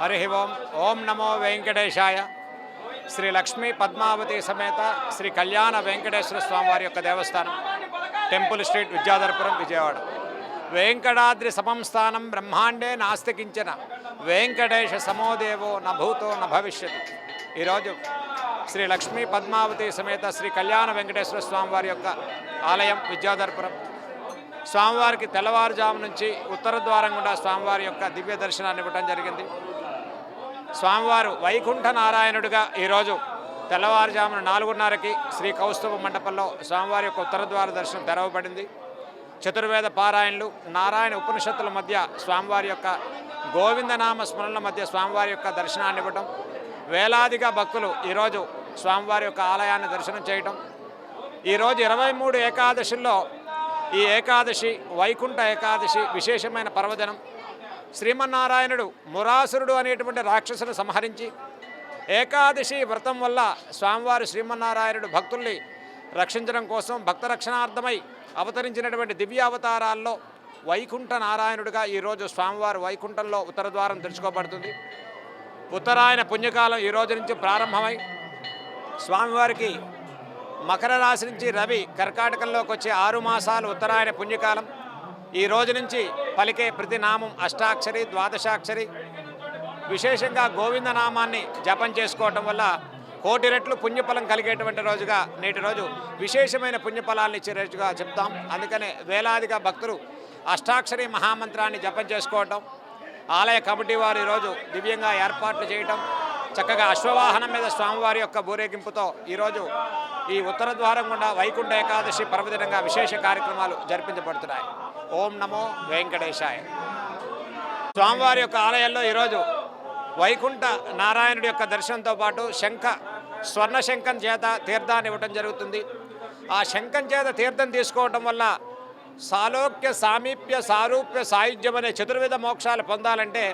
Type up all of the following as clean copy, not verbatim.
హరి ఓం. ఓం నమో వెంకటేశాయ. శ్రీ లక్ష్మీ పద్మావతి సమేత శ్రీ కళ్యాణ వెంకటేశ్వర స్వామి వారి యొక్క దేవస్థానం, టెంపుల్ స్ట్రీట్, విద్యాధరపురం, విజయవాడ. వెంకటాద్రి సమం స్థానం బ్రహ్మాండే నాస్తికించిన వెంకటేశ సమోదేవో నభూతో నభవిష్యతి. ఈరోజు శ్రీ లక్ష్మీ పద్మావతి సమేత శ్రీ కళ్యాణ వెంకటేశ్వర స్వామి వారి యొక్క ఆలయం విద్యాధరపురం. స్వామివారికి తెల్లవారుజాము నుంచి ఉత్తర ద్వారం గుండా స్వామివారి యొక్క దివ్య దర్శనాన్ని ఇవ్వడం జరిగింది. స్వామివారు వైకుంఠ నారాయణుడిగా ఈరోజు తెల్లవారుజామున 4:30కి శ్రీ కౌస్తుభ మండపంలో స్వామివారి యొక్క ఉత్తర ద్వార దర్శనం తెరవబడింది. చతుర్వేద పారాయణలు, నారాయణ ఉపనిషత్తుల మధ్య స్వామివారి యొక్క గోవిందనామ స్మరణల మధ్య స్వామివారి యొక్క దర్శనాన్ని ఇవ్వటం, వేలాదిగా భక్తులు ఈరోజు స్వామివారి యొక్క ఆలయాన్ని దర్శనం చేయటం. ఈరోజు 23 ఏకాదశుల్లో ఈ ఏకాదశి వైకుంఠ ఏకాదశి విశేషమైన పర్వదినం. శ్రీమన్నారాయణుడు మురాసురుడు అనేటువంటి రాక్షసును సంహరించి ఏకాదశి వ్రతం వల్ల స్వామివారు శ్రీమన్నారాయణుడు భక్తుల్ని రక్షించడం కోసం భక్త రక్షణార్థమై అవతరించినటువంటి దివ్య అవతారాల్లో వైకుంఠ నారాయణుడిగా ఈరోజు స్వామివారు వైకుంఠంలో ఉత్తర ద్వారం తెరుచుకోబడుతుంది. ఉత్తరాయణ పుణ్యకాలం ఈ రోజు నుంచి ప్రారంభమై స్వామివారికి మకర రాశి నుంచి రవి కర్కాటకంలోకి వచ్చే 6 మాసాలు ఉత్తరాయణ పుణ్యకాలం. ఈ రోజు నుంచి పలికే ప్రతి నామం అష్టాక్షరి, ద్వాదశాక్షరి, విశేషంగా గోవిందనామాన్ని జపం చేసుకోవటం వల్ల కోటి రెట్లు పుణ్యఫలం కలిగేటువంటి రోజుగా నేటి రోజు విశేషమైన పుణ్యఫలాన్ని ఇచ్చే రోజుగా చెప్తాం. అందుకనే వేలాదిగా భక్తులు అష్టాక్షరి మహామంత్రాన్ని జపం చేసుకోవటం, ఆలయ కమిటీ వారు ఈరోజు దివ్యంగా ఏర్పాట్లు చేయటం, చక్కగా అశ్వవాహనం మీద స్వామివారి యొక్క ఊరేగింపుతో ఈరోజు ఈ ఉత్తర ద్వారం గుండా వైకుంఠ ఏకాదశి పర్వదినంగా విశేష కార్యక్రమాలు జరిపించబడుతున్నాయి. ఓం నమో వెంకటేశాయ. స్వామివారి యొక్క ఆలయంలో ఈరోజు వైకుంఠ నారాయణుడి యొక్క దర్శనంతో పాటు స్వర్ణ శంఖం చేత తీర్థాన్ని ఇవ్వటం జరుగుతుంది. ఆ శంఖం చేత తీర్థం తీసుకోవటం వల్ల సాలోక్య, సామీప్య, సారూప్య, సాయుధ్యం అనే చతుర్విధ మోక్షాలు పొందాలంటే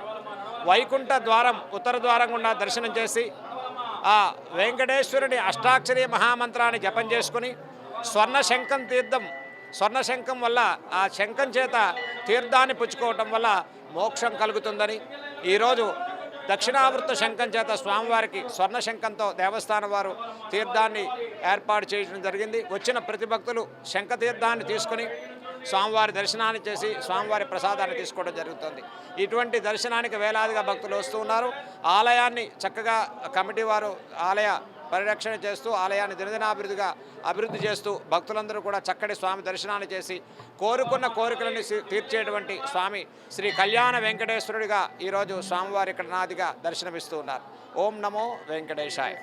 వైకుంఠ ద్వారం ఉత్తర ద్వారం గుండా దర్శనం చేసి ఆ వెంకటేశ్వరుని అష్టాక్షరి మహామంత్రాన్ని జపం చేసుకుని స్వర్ణ శంఖం వల్ల ఆ శంఖం చేత తీర్థాన్ని పుచ్చుకోవటం వల్ల మోక్షం కలుగుతుందని ఈరోజు దక్షిణావృత శంఖం చేత స్వామివారికి స్వర్ణ శంఖంతో దేవస్థానం వారు తీర్థాన్ని ఏర్పాటు చేయడం జరిగింది. వచ్చిన ప్రతి భక్తులు శంఖ తీర్థాన్ని తీసుకుని స్వామివారి దర్శనాన్ని చేసి స్వామివారి ప్రసాదాన్ని తీసుకోవడం జరుగుతుంది. ఇటువంటి దర్శనానికి వేలాదిగా భక్తులు వస్తూ ఉన్నారు. ఆలయాన్ని చక్కగా కమిటీ వారు ఆలయ పరిరక్షణ చేస్తూ ఆలయాన్ని అభివృద్ధి చేస్తూ భక్తులందరూ కూడా చక్కటి స్వామి దర్శనాన్ని చేసి కోరుకున్న కోరికలను తీర్చేటువంటి స్వామి శ్రీ కళ్యాణ వెంకటేశ్వరుడిగా ఈరోజు స్వామివారి ఇక్కడ నాదిగా దర్శనమిస్తూ ఉన్నారు. ఓం నమో వెంకటేశాయ.